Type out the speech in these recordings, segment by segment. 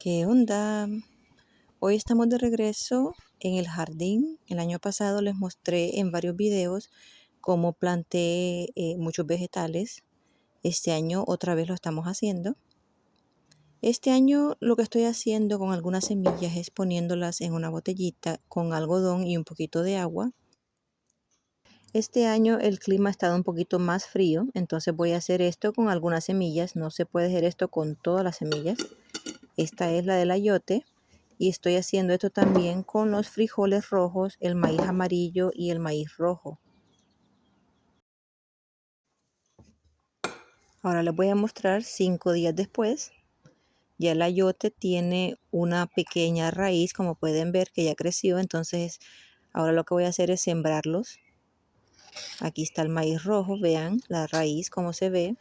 ¿Qué onda? Hoy estamos de regreso en el jardín. El año pasado les mostré en varios videos cómo planté muchos vegetales. Este año otra vez lo estamos haciendo. Este año lo que estoy haciendo con algunas semillas es poniéndolas en una botellita con algodón y un poquito de agua. Este año el clima ha estado un poquito más frío, entonces voy a hacer esto con algunas semillas. No se puede hacer esto con todas las semillas. Esta es la del ayote. Y estoy haciendo esto también con los frijoles rojos, el maíz amarillo y el maíz rojo. Ahora les voy a mostrar 5 días después. Ya el ayote tiene una pequeña raíz, como pueden ver que ya creció. Entonces ahora lo que voy a hacer es sembrarlos. Aquí está el maíz rojo, vean la raíz como se ve.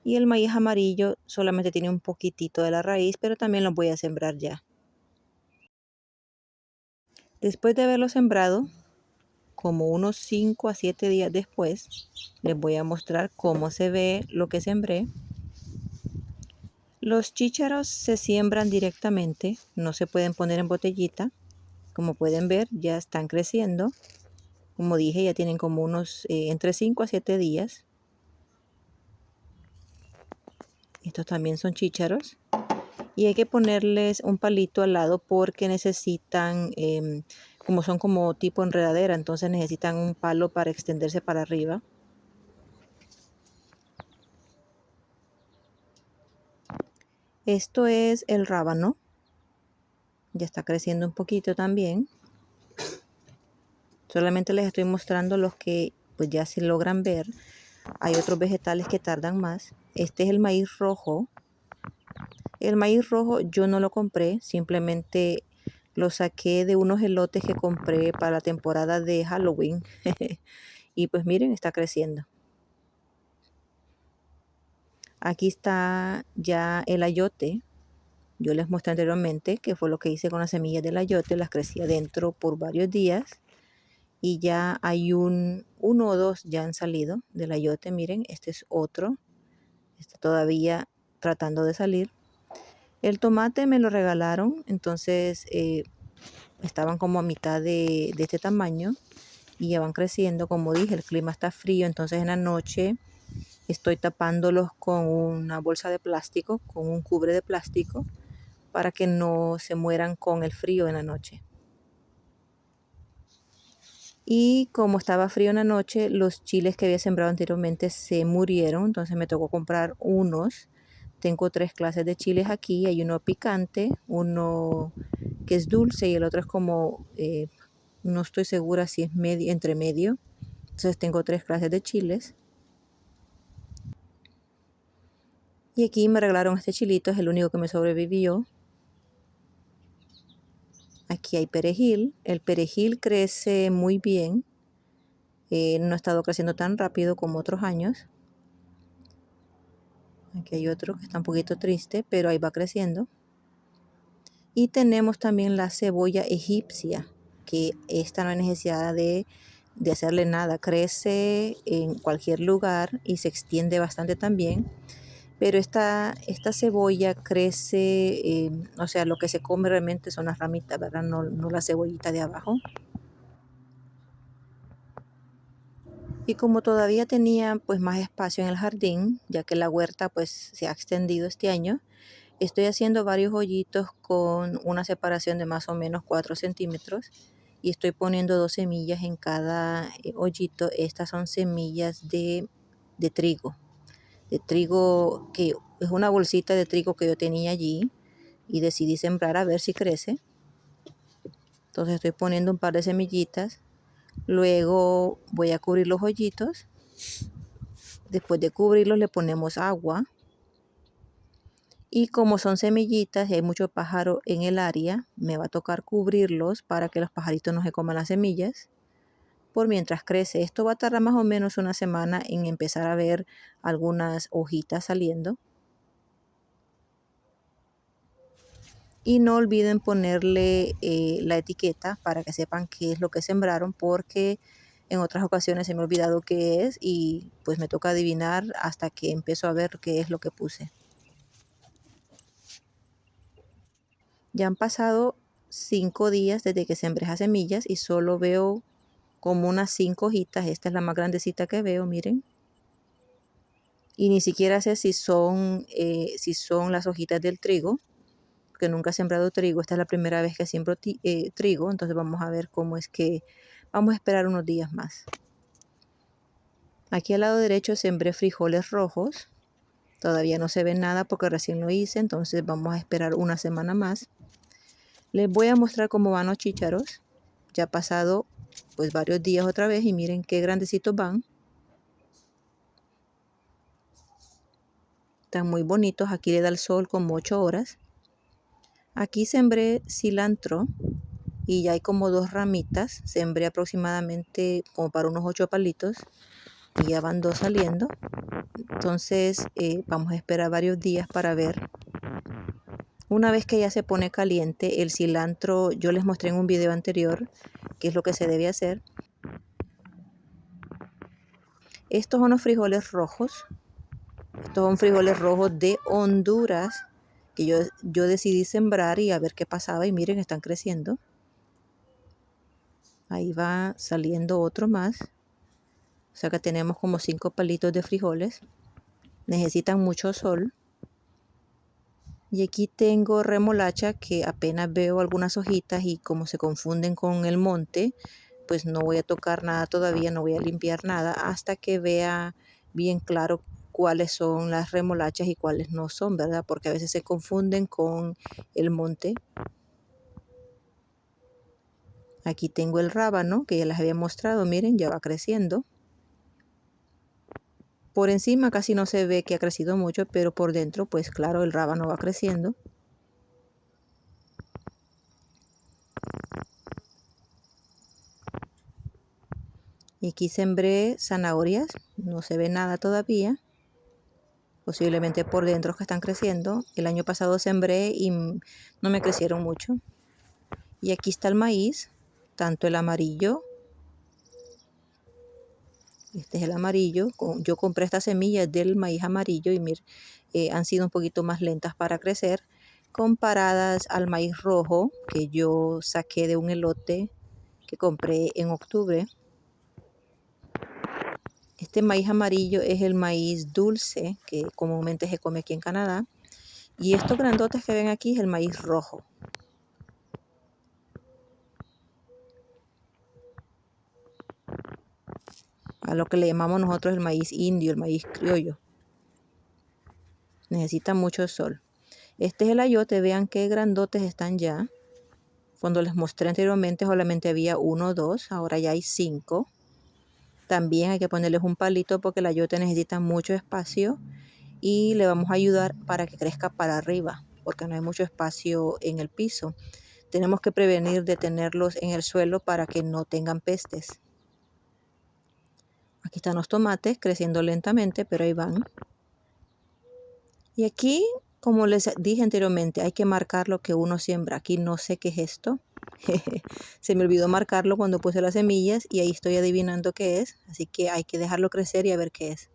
Y el maíz amarillo solamente tiene un poquitito de la raíz, pero también lo voy a sembrar ya. Después de haberlo sembrado, como unos 5 a 7 días después, les voy a mostrar cómo se ve lo que sembré. Los chícharos se siembran directamente, no se pueden poner en botellita. Como pueden ver, ya están creciendo. Como dije, ya tienen como unos entre 5 a 7 días. Estos también son chícharos. Y hay que ponerles un palito al lado porque necesitan, como son como tipo enredadera, entonces necesitan un palo para extenderse para arriba. Esto es el rábano. Ya está creciendo un poquito también. Solamente les estoy mostrando los que pues ya se logran ver. Hay otros vegetales que tardan más. Este es el maíz rojo. El maíz rojo yo no lo compré, simplemente lo saqué de unos elotes que compré para la temporada de Halloween. Y pues miren, está creciendo. Aquí está ya el ayote. Yo les mostré anteriormente que fue lo que hice con las semillas del ayote. Las crecí adentro por varios días. Y ya hay uno o dos ya han salido del ayote. Miren, este es otro. Está todavía tratando de salir. El tomate me lo regalaron, entonces estaban como a mitad de este tamaño y ya van creciendo. Como dije, el clima está frío, entonces en la noche estoy tapándolos con una bolsa de plástico, con un cubre de plástico, para que no se mueran con el frío en la noche. Y como estaba frío en la noche, los chiles que había sembrado anteriormente se murieron, entonces me tocó comprar unos. Tengo 3 clases de chiles aquí, hay uno picante, uno que es dulce y el otro es como, no estoy segura si es medio, entre medio. Entonces tengo 3 clases de chiles. Y aquí me regalaron este chilito, es el único que me sobrevivió. Aquí hay perejil, el perejil crece muy bien. No ha estado creciendo tan rápido como otros años. Aquí hay otro que está un poquito triste, pero ahí va creciendo. Y tenemos también la cebolla egipcia, que esta no hay necesidad de hacerle nada. Crece en cualquier lugar y se extiende bastante también. Pero esta cebolla crece, o sea, lo que se come realmente son las ramitas, ¿verdad? No la cebollita de abajo. Y como todavía tenía pues más espacio en el jardín, ya que la huerta pues se ha extendido este año, estoy haciendo varios hoyitos con una separación de más o menos 4 centímetros y estoy poniendo 2 semillas en cada hoyito. Estas son semillas de trigo que es una bolsita de trigo que yo tenía allí y decidí sembrar a ver si crece. Entonces estoy poniendo un par de semillitas. Luego voy a cubrir los hoyitos. Después de cubrirlos le ponemos agua. Y como son semillitas y hay mucho pájaro en el área, me va a tocar cubrirlos para que los pajaritos no se coman las semillas. Por mientras crece, esto va a tardar más o menos una semana en empezar a ver algunas hojitas saliendo. Y no olviden ponerle la etiqueta para que sepan qué es lo que sembraron, porque en otras ocasiones se me ha olvidado qué es y pues me toca adivinar hasta que empiezo a ver qué es lo que puse. Ya han pasado 5 días desde que sembré esas semillas y solo veo como unas 5 hojitas. Esta es la más grandecita que veo, miren. Y ni siquiera sé si son las hojitas del trigo, porque nunca he sembrado trigo. Esta es la primera vez que siembro trigo, entonces vamos a ver cómo es que vamos a esperar unos días más. Aquí al lado derecho sembré frijoles rojos. Todavía no se ve nada porque recién lo hice, entonces vamos a esperar una semana más. Les voy a mostrar cómo van los chícharos. Ya ha pasado pues varios días otra vez y miren qué grandecitos van. Están muy bonitos. Aquí le da el sol como 8 horas. Aquí sembré cilantro y ya hay como 2 ramitas. Sembré aproximadamente como para unos 8 palitos y ya van 2 saliendo. Entonces vamos a esperar varios días para ver. Una vez que ya se pone caliente, el cilantro, yo les mostré en un video anterior qué es lo que se debe hacer. Estos son los frijoles rojos. Estos son frijoles rojos de Honduras que yo decidí sembrar y a ver qué pasaba. Y miren, están creciendo. Ahí va saliendo otro más. O sea que tenemos como 5 palitos de frijoles. Necesitan mucho sol. Y aquí tengo remolacha que apenas veo algunas hojitas y como se confunden con el monte, pues no voy a tocar nada todavía, no voy a limpiar nada hasta que vea bien claro cuáles son las remolachas y cuáles no son, ¿verdad? Porque a veces se confunden con el monte. Aquí tengo el rábano que ya les había mostrado, miren, ya va creciendo. Por encima casi no se ve que ha crecido mucho, pero por dentro, pues claro, el rábano va creciendo. Y aquí sembré zanahorias, no se ve nada todavía. Posiblemente por dentro que están creciendo. El año pasado sembré y no me crecieron mucho. Y aquí está el maíz, tanto el amarillo. Este es el amarillo. Yo compré estas semillas del maíz amarillo y han sido un poquito más lentas para crecer comparadas al maíz rojo que yo saqué de un elote que compré en octubre. Este maíz amarillo es el maíz dulce que comúnmente se come aquí en Canadá. Y estos grandotes que ven aquí es el maíz rojo. A lo que le llamamos nosotros el maíz indio, el maíz criollo. Necesita mucho sol. Este es el ayote, vean qué grandotes están ya. Cuando les mostré anteriormente solamente había 1 o 2, ahora ya hay 5. También hay que ponerles un palito porque el ayote necesita mucho espacio y le vamos a ayudar para que crezca para arriba porque no hay mucho espacio en el piso. Tenemos que prevenir de tenerlos en el suelo para que no tengan pestes. Aquí están los tomates creciendo lentamente, pero ahí van. Y aquí, como les dije anteriormente, hay que marcar lo que uno siembra. Aquí no sé qué es esto. Se me olvidó marcarlo cuando puse las semillas y ahí estoy adivinando qué es. Así que hay que dejarlo crecer y a ver qué es.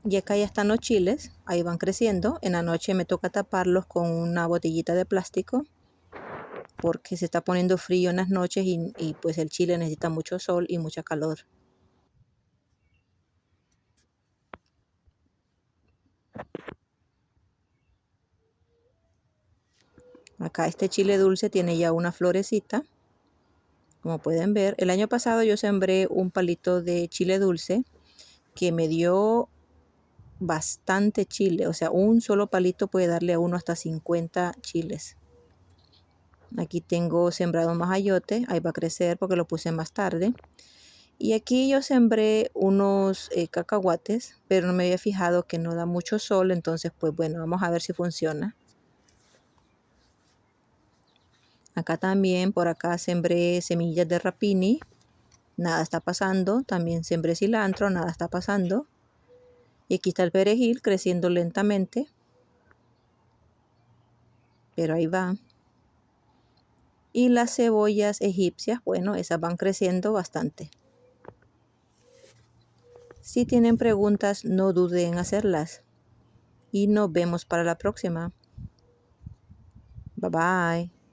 Y acá ya están los chiles. Ahí van creciendo. En la noche me toca taparlos con una botellita de plástico porque se está poniendo frío en las noches y pues el chile necesita mucho sol y mucha calor. Acá este chile dulce tiene ya una florecita. Como pueden ver, el año pasado yo sembré un palito de chile dulce que me dio bastante chile. O sea, un solo palito puede darle a uno hasta 50 chiles. Aquí tengo sembrado más ayote. Ahí va a crecer porque lo puse más tarde. Y aquí yo sembré unos cacahuates, pero no me había fijado que no da mucho sol. Entonces, pues bueno, vamos a ver si funciona. Acá también, por acá sembré semillas de rapini. Nada está pasando. También sembré cilantro. Nada está pasando. Y aquí está el perejil creciendo lentamente. Pero ahí va. Y las cebollas egipcias, bueno, esas van creciendo bastante. Si tienen preguntas, no duden en hacerlas. Y nos vemos para la próxima. Bye bye.